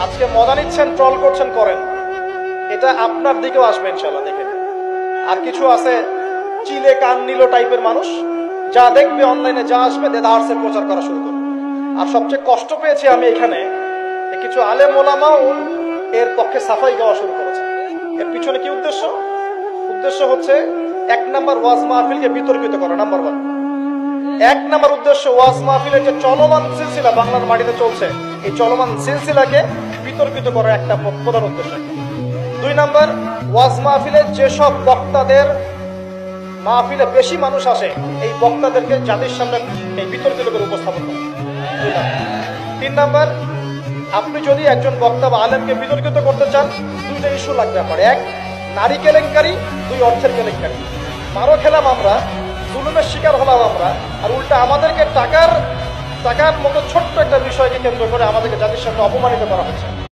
আজকে মজা নিচ্ছেন, ট্রল করছেন, করেন, এটা আপনার দিকেও আসবে ইনশাল্লাহ। দেখেন, আর কিছু আছে চিলে কান নিল টাইপের মানুষ, যা দেখবে অনলাইনে যা আসবে দেদারসের প্রচার করা শুরু করবে। আর সবচেয়ে কষ্ট পেয়েছি আমি এখানে, কিছু আলেম ওলামাও এর পক্ষে সাফাই গাওয়া শুরু করেছে। এর পিছনে কি উদ্দেশ্য? উদ্দেশ্য হচ্ছে 1 নাম্বার ওয়াজ মাহফিলকে বিতর্কিত করা, নাম্বার 1। 1 নাম্বার উদ্দেশ্য ওয়াজ মাহফিলের যে চলমান সিলসিলা বাংলার মাটিতে চলছে, এই চলমান সিলসিলাকে বিতর্কিত করা একটা প্রধান উদ্দেশ্য। 2 নাম্বার, ওয়াজ মাহফিলের যেসব বক্তাদের মাহফিলে বেশি মানুষ আসে, এই বক্তাদেরকে জাতির সামনে এই বিতর্কিত করে উপস্থাপন করা। 2 নাম্বার। 3 নাম্বার, আপনি যদি একজন বক্তা বা আলেমকে বিতর্কিত করতে চান, 2টা ইস্যু লাগবে আপনার। 1, নারী কেলেঙ্কারি, 2, অর্থের কেলেঙ্কারি। মারো খেলাম আমরা, জুলুমের শিকার হলাম আমরা, আর উল্টা আমাদেরকে টাকার মতো ছোট্ট একটা বিষয়কে কেন্দ্র করে আমাদেরকে জাতির সামনে অপমানিত করা হচ্ছে।